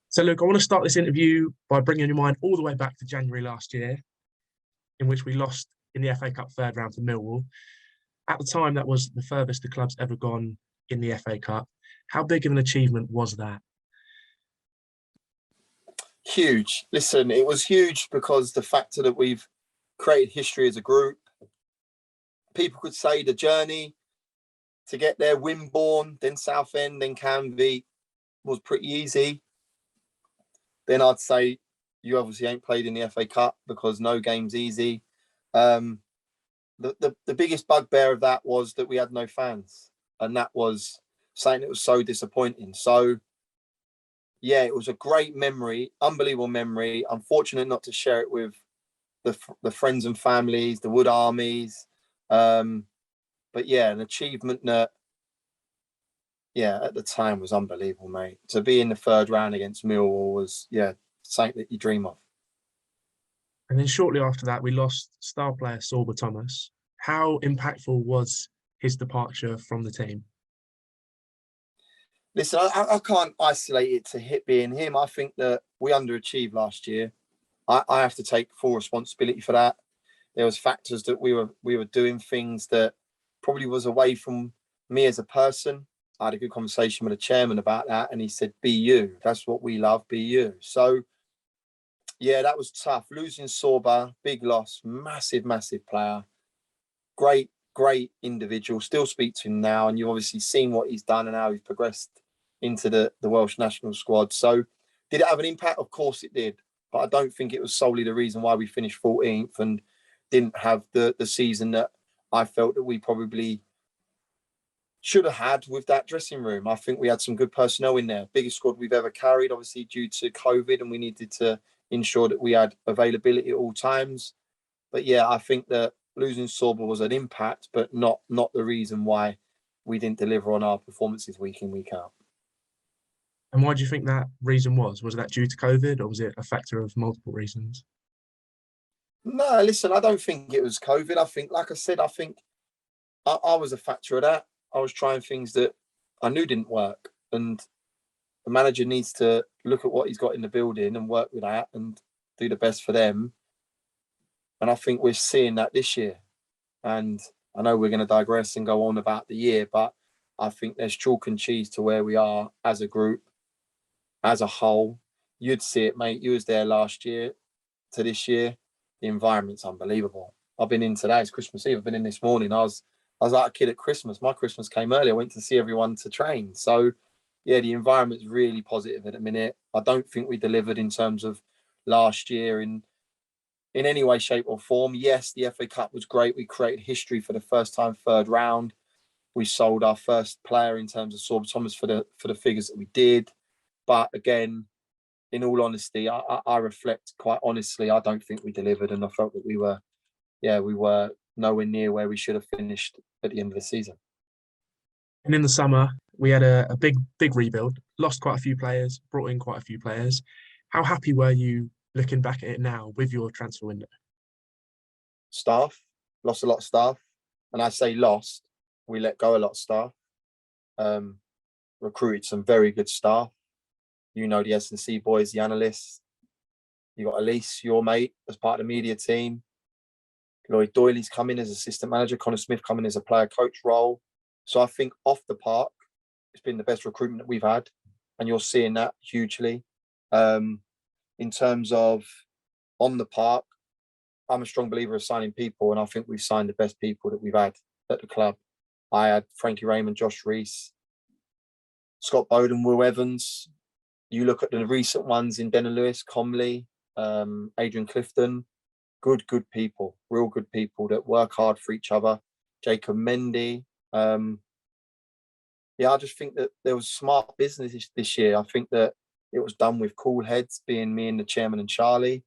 So, look, I want to start this interview by bringing your mind all the way back to January last year, in which we lost in the FA Cup third round to Millwall. At the time, that was the furthest the club's ever gone in the FA Cup. How big of an achievement was that? Huge. Listen, it was huge because the factor that we've created history as a group. People could say the journey to get there, Wimborne, then Southend, then Canvey, was pretty easy. Then I'd say you obviously ain't played in the FA Cup because no game's easy. The biggest bugbear of that was that we had no fans, and that was something that was so disappointing. So, yeah, it was a great memory, unbelievable memory. Unfortunate not to share it with the friends and families, the Wood Armies. But yeah, an achievement that, yeah, at the time was unbelievable, mate. To be in the third round against Millwall was, yeah, something that you dream of. And then shortly after that, we lost star player Sorba Thomas. How impactful was his departure from the team? Listen, I can't isolate it to being him. I think that we underachieved last year. I have to take full responsibility for that. There was factors that we were doing things that probably was away from me as a person. I had a good conversation with the chairman about that, and he said, "Be you. That's what we love. Be you." So, yeah, that was tough. Losing Sorba, big loss, massive player, great individual. Still speak to him now, and you've obviously seen what he's done and how he's progressed into the Welsh national squad. So, did it have an impact? Of course it did, but I don't think it was solely the reason why we finished 14th and didn't have the season that I felt that we probably should have had with that dressing room. I think we had some good personnel in there. Biggest squad we've ever carried, obviously due to COVID, and we needed to ensure that we had availability at all times. But yeah, I think that losing Sorba was an impact, but not the reason why we didn't deliver on our performances week in, week out. And why do you think that reason was? Was that due to COVID, or was it a factor of multiple reasons? No, listen, I don't think it was COVID. I think, like I said, I think I was a factor of that. I was trying things that I knew didn't work, and the manager needs to look at what he's got in the building and work with that and do the best for them. And I think we're seeing that this year. And I know we're going to digress and go on about the year, but I think there's chalk and cheese to where we are as a group, as a whole. You'd see it, mate. You was there last year to this year. The environment's unbelievable. I've been in today. It's Christmas Eve. I've been in this morning. I was like a kid at Christmas. My Christmas came early. I went to see everyone to train. So, yeah, the environment's really positive at the minute. I don't think we delivered in terms of last year in any way, shape or form. Yes, the FA Cup was great. We created history for the first time, third round. We sold our first player in terms of Sorba Thomas for the figures that we did. But again, in all honesty, I reflect quite honestly, I don't think we delivered, and I felt that we were nowhere near where we should have finished at the end of the season. And in the summer, we had a big rebuild, lost quite a few players, brought in quite a few players. How happy were you looking back at it now with your transfer window? Staff, lost a lot of staff. And I say lost, we let go a lot of staff. Recruited some very good staff. You know, the S&C boys, the analysts. You got Elise, your mate, as part of the media team. Lloyd Doyley's come in as assistant manager. Connor Smith coming as a player coach role. So I think off the park, it's been the best recruitment that we've had. And you're seeing that hugely. In terms of on the park, I'm a strong believer of signing people. And I think we've signed the best people that we've had at the club. I had Frankie Raymond, Josh Reese, Scott Bowden, Will Evans. You look at the recent ones in Denner Lewis, Comley, Adrian Clifton. Good people, real good people that work hard for each other. Jacob Mendy. Yeah, I just think that there was smart business this year. I think that it was done with cool heads, being me and the chairman and Charlie.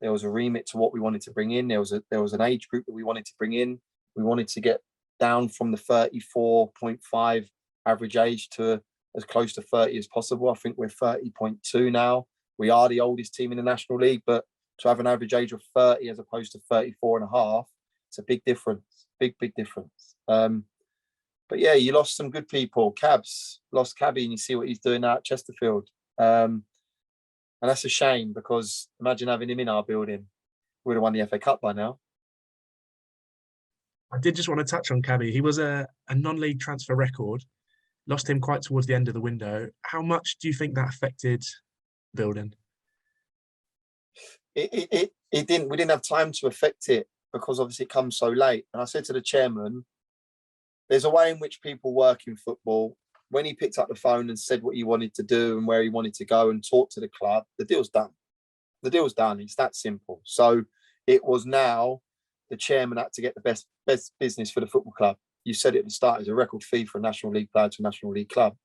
There was a remit to what we wanted to bring in. There was an age group that we wanted to bring in. We wanted to get down from the 34.5 average age to as close to 30 as possible. I think we're 30.2 now. We are the oldest team in the National League, but to have an average age of 30 as opposed to 34 and a half, it's a big difference. Big difference. But yeah, you lost some good people. Cabs, lost Cabby, and you see what he's doing now at Chesterfield. And that's a shame, because imagine having him in our building. We'd have won the FA Cup by now. I did just want to touch on Cabby. He was a non-league transfer record, lost him quite towards the end of the window. How much do you think that affected building? It didn't. We didn't have time to affect it, because obviously it comes so late. And I said to the chairman, there's a way in which people work in football. When he picked up the phone and said what he wanted to do and where he wanted to go and talk to the club, the deal's done. The deal's done. It's that simple. So it was now the chairman had to get the best business for the football club. You said it at the start, it's a record fee for a National League player to a National League club.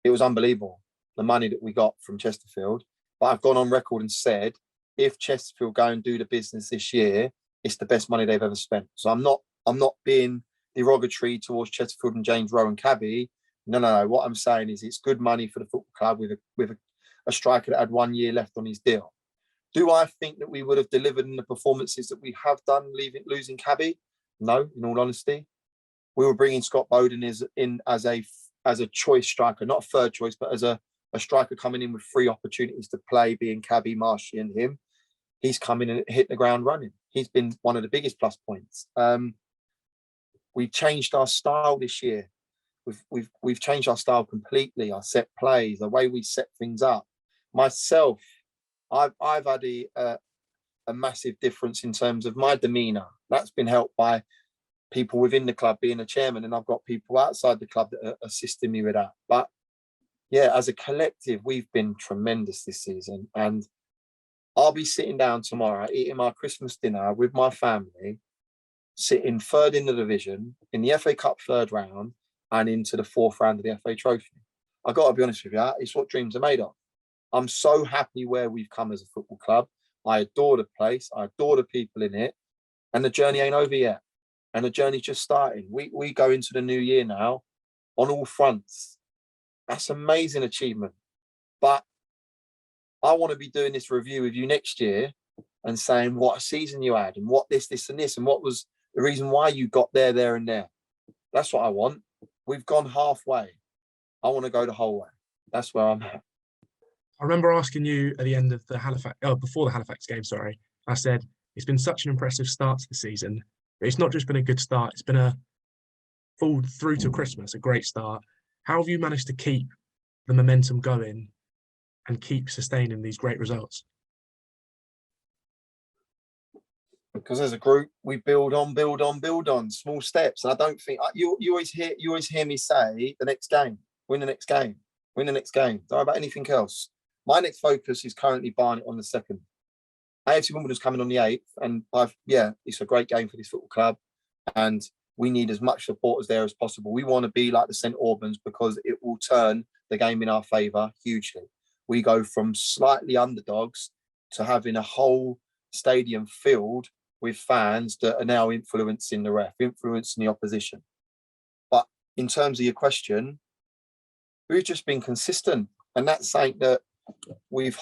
It was unbelievable, the money that we got from Chesterfield. But I've gone on record and said, if Chesterfield go and do the business this year, it's the best money they've ever spent. So I'm not being derogatory towards Chesterfield and James Rowe and Cabby. No. What I'm saying is it's good money for the football club with a striker that had 1 year left on his deal. Do I think that we would have delivered in the performances that we have done, losing Cabby? No, in all honesty. We were bringing Scott Bowden in as a choice striker, not a third choice, but as a striker coming in with 3 opportunities to play, being Cabby, Marshy and him. He's come in and hit the ground running. He's been one of the biggest plus points. We changed our style this year. We've changed our style completely. Our set plays, the way we set things up. Myself, I've had a massive difference in terms of my demeanour. That's been helped by people within the club being a chairman, and I've got people outside the club that are assisting me with that. But yeah, as a collective, we've been tremendous this season. And I'll be sitting down tomorrow, eating my Christmas dinner with my family, sitting third in the division, in the FA Cup third round, and into the 4th round of the FA Trophy. I've got to be honest with you, it's what dreams are made of. I'm so happy where we've come as a football club. I adore the place. I adore the people in it. And the journey ain't over yet. And the journey's just starting. We go into the new year now on all fronts. That's an amazing achievement. But I want to be doing this review with you next year and saying what a season you had and what this and this and what was the reason why you got there and there. That's what I want. We've gone halfway. I want to go the whole way. That's where I'm at. I remember asking you at the end of before the Halifax game, sorry. I said, it's been such an impressive start to the season. But it's not just been a good start. It's been a full through to Christmas, a great start. How have you managed to keep the momentum going and keep sustaining these great results? Because as a group, we build on small steps. And I don't think you always hear me say the next game, win the next game, win the next game. Don't worry about anything else. My next focus is currently Barnet on the 2nd. AFC Wimbledon's coming on the 8th, and it's a great game for this football club, and we need as much support as there as possible. We want to be like the St Albans because it will turn the game in our favour hugely. We go from slightly underdogs to having a whole stadium filled with fans that are now influencing the ref, influencing the opposition. But in terms of your question, we've just been consistent, and that's something that we've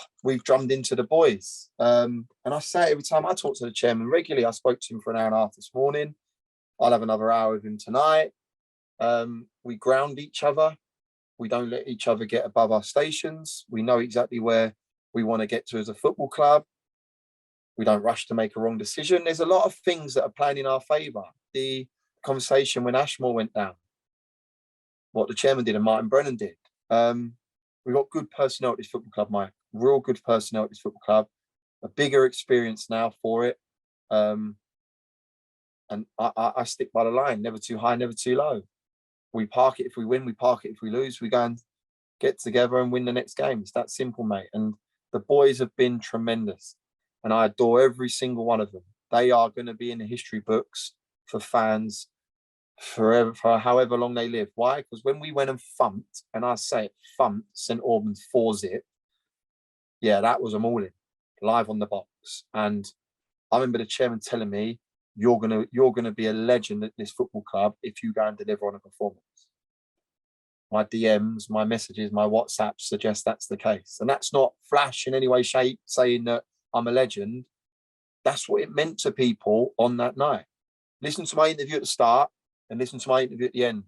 drummed into the boys. And I say it every time I talk to the chairman regularly. I spoke to him for an hour and a half this morning. I'll have another hour with him tonight. We ground each other. We don't let each other get above our stations. We know exactly where we want to get to as a football club. We don't rush to make a wrong decision. There's a lot of things that are playing in our favour. The conversation when Ashmore went down, what the chairman did and Martin Brennan did. We've got good personnel at this football club, Mike. Real good personnel at this football club. A bigger experience now for it. And I stick by the line. Never too high, never too low. We park it if we win. We park it if we lose. We go and get together and win the next game. It's that simple, mate. And the boys have been tremendous. And I adore every single one of them. They are going to be in the history books for fans forever, for however long they live. Why? Because when we went and thumped, and I say it, thumped St Albans 4-0, yeah, that was them all in, live on the box. And I remember the chairman telling me, you're gonna be a legend at this football club if you go and deliver on a performance. My DMs, my messages, my WhatsApps suggest that's the case. And that's not flash in any way, shape, saying that I'm a legend. That's what it meant to people on that night. Listen to my interview at the start and listen to my interview at the end.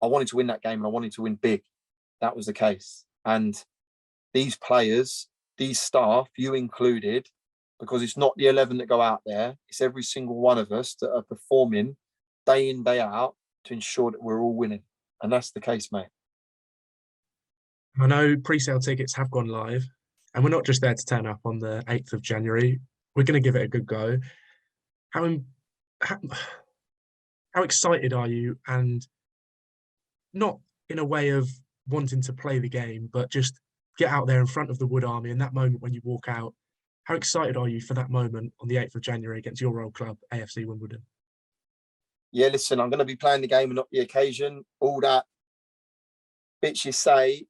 I wanted to win that game and I wanted to win big. That was the case. And these players, these staff, you included, because it's not the 11 that go out there, it's every single one of us that are performing day in, day out to ensure that we're all winning. And that's the case, mate. I know pre-sale tickets have gone live, and we're not just there to turn up on the 8th of January. We're going to give it a good go. How excited are you? And not in a way of wanting to play the game, but just get out there in front of the Wood Army in that moment when you walk out. How excited are you for that moment on the 8th of January against your old club, AFC Wimbledon? Yeah, listen, I'm going to be playing the game and not the occasion. All that bits you say,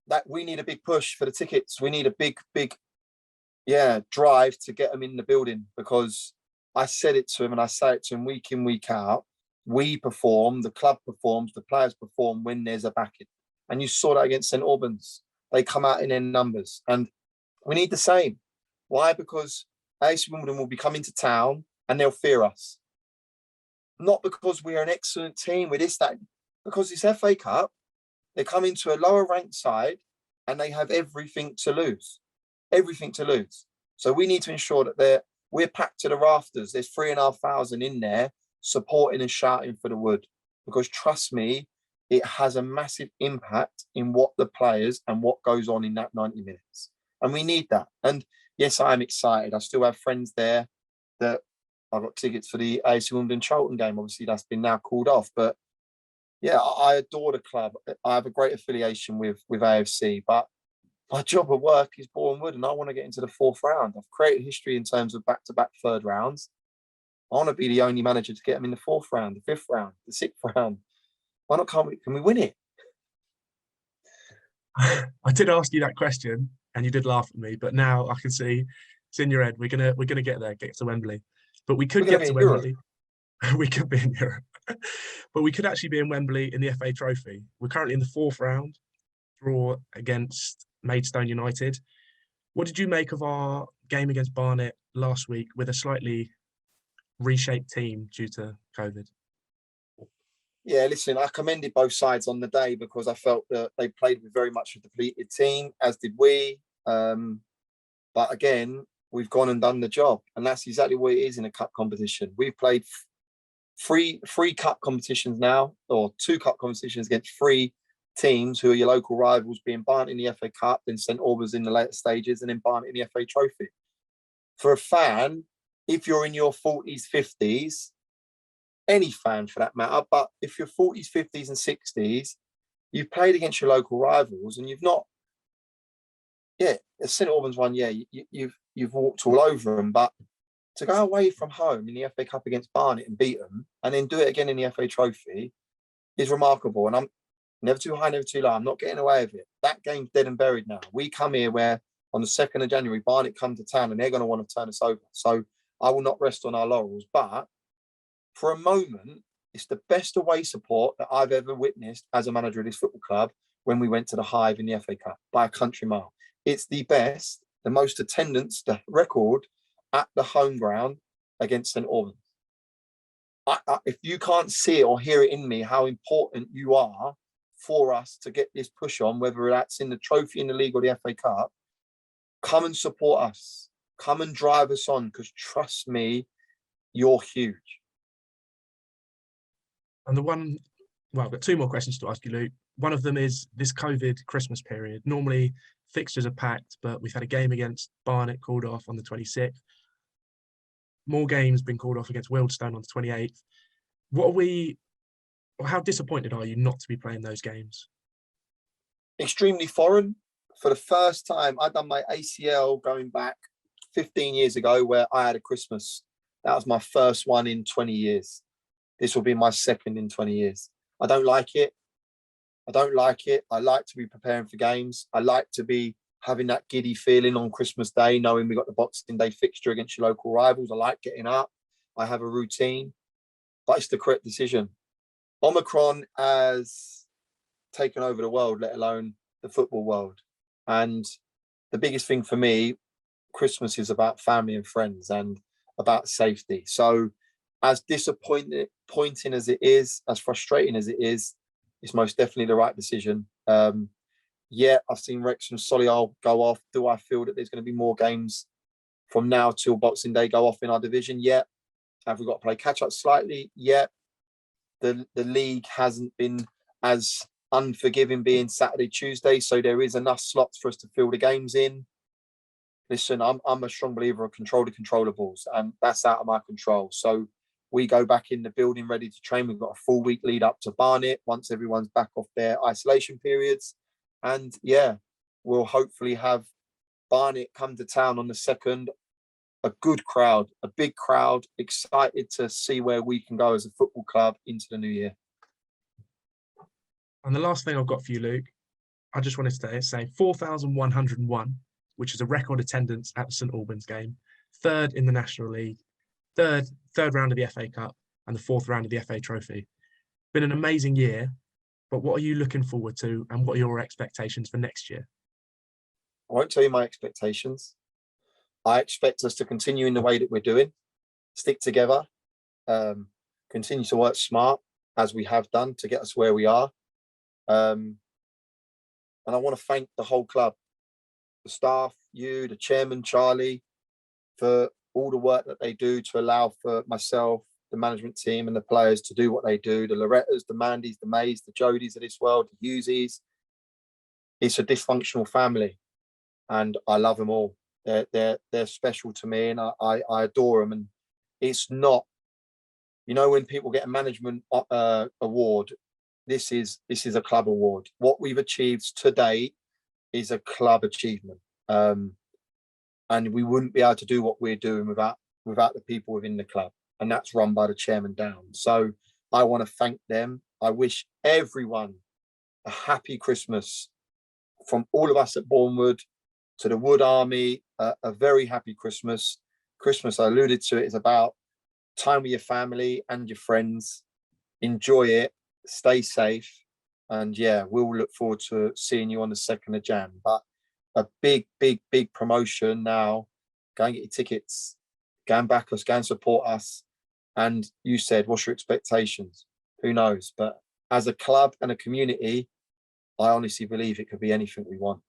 that we need a big push for the tickets. We need a big drive to get them in the building, because I said it to him and I say it to him week in, week out. We perform, the club performs, the players perform when there's a backing. And you saw that against St Albans. They come out in their numbers. And we need the same. Why? Because AFC Wimbledon will be coming to town and they'll fear us. Not because we're an excellent team with this, that, because it's FA Cup. They come into a lower ranked side and they have everything to lose. Everything to lose. So we need to ensure that we're packed to the rafters. There's 3,500 in there supporting and shouting for the Wood. Because trust me, it has a massive impact in what the players and what goes on in that 90 minutes. And we need that. And yes, I am excited. I still have friends there that I've got tickets for the AFC Wimbledon Charlton game. Obviously, that's been now called off. But yeah, I adore the club. I have a great affiliation with AFC, but my job at work is Boreham Wood, and I want to get into the 4th round. I've created history in terms of back-to-back 3rd rounds. I want to be the only manager to get them in the 4th round, the 5th round, the 6th round. Why not? Can we win it? I did ask you that question, and you did laugh at me. But now I can see it's in your head. We're gonna get there, get to Wembley. But we could get to Wembley. We could be in Europe, but we could actually be in Wembley in the FA Trophy. We're currently in the 4th round, draw against Maidstone United. What did you make of our game against Barnet last week with a slightly reshaped team due to COVID? Yeah, listen, I commended both sides on the day because I felt that they played with very much a depleted team, as did we. But again, we've gone and done the job, and that's exactly what it is in a cup competition. We've played three cup competitions now, or 2 cup competitions against 3 teams who are your local rivals, being Barnet in the FA Cup, then St Albans in the later stages, and then Barnet in the FA Trophy. For a fan, if you're in your 40s, 50s, any fan for that matter, but if you're 40s, 50s and 60s, you've played against your local rivals and you've not, the St Albans one, you've walked all over them, but to go away from home in the FA Cup against Barnet and beat them, and then do it again in the FA Trophy is remarkable. And I'm never too high, never too low. I'm not getting away with it. That game's dead and buried now. We come here where on the 2nd of January, Barnet come to town and they're going to want to turn us over. So I will not rest on our laurels. But for a moment, it's the best away support that I've ever witnessed as a manager of this football club when we went to the Hive in the FA Cup by a country mile. It's the best, the most attendance, the record at the home ground against St Albans. If you can't see it or hear it in me, how important you are for us to get this push on, whether that's in the trophy, in the league or the FA Cup, come and support us. Come and drive us on, because trust me, you're huge. And I've got 2 more questions to ask you, Luke. One of them is this COVID Christmas period. Normally fixtures are packed, but we've had a game against Barnet called off on the 26th. More games been called off against Wealdstone on the 28th. How disappointed are you not to be playing those games? Extremely foreign. For the first time, I'd done my ACL going back 15 years ago, where I had a Christmas. That was my first one in 20 years. This will be my 2nd in 20 years. I don't like it. I like to be preparing for games. I like to be having that giddy feeling on Christmas Day, knowing we got the Boxing Day fixture against your local rivals. I like getting up. I have a routine, but it's the correct decision. Omicron has taken over the world, let alone the football world. And the biggest thing for me, Christmas is about family and friends and about safety. So as disappointing as it is, as frustrating as it is, it's most definitely the right decision. Yeah, I've seen Wrexham Solihull go off. Do I feel that there's going to be more games from now till Boxing Day go off in our division? Yeah. Have we got to play catch up slightly? Yeah. The league hasn't been as unforgiving, being Saturday, Tuesday, so there is enough slots for us to fill the games in. Listen, I'm a strong believer of control the controllables, and that's out of my control. So we go back in the building ready to train. We've got a full week lead up to Barnet once everyone's back off their isolation periods. And yeah, we'll hopefully have Barnet come to town on the 2nd. A good crowd, a big crowd, excited to see where we can go as a football club into the new year. And the last thing I've got for you, Luke, I just wanted to say 4,101, which is a record attendance at the St Albans game, 3rd in the National League, third round of the FA Cup, and the 4th round of the FA Trophy. Been an amazing year, but what are you looking forward to, and what are your expectations for next year? I won't tell you my expectations. I expect us to continue in the way that we're doing, stick together, continue to work smart as we have done to get us where we are. And I want to thank the whole club, the staff, you, the chairman, Charlie, for all the work that they do to allow for myself, the management team and the players to do what they do. The Lorettas, the Mandys, the Mays, the Jodies of this world, the Hugheses. It's a dysfunctional family and I love them all. They're special to me and I adore them. And it's not, you know, when people get a management award, this is a club award. What we've achieved today is a club achievement. And we wouldn't be able to do what we're doing without the people within the club. And that's run by the chairman down. So I want to thank them. I wish everyone a happy Christmas from all of us at Bournemouth to the Wood Army, a very happy Christmas. Christmas, I alluded to it, is about time with your family and your friends. Enjoy it, stay safe. And yeah, we'll look forward to seeing you on the 2nd of Jan. But a big promotion now. Go and get your tickets. Go and back us. Go and support us. And you said, what's your expectations? Who knows? But as a club and a community, I honestly believe it could be anything we want.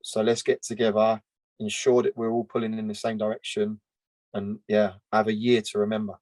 So let's get together, ensure that we're all pulling in the same direction, and yeah, have a year to remember.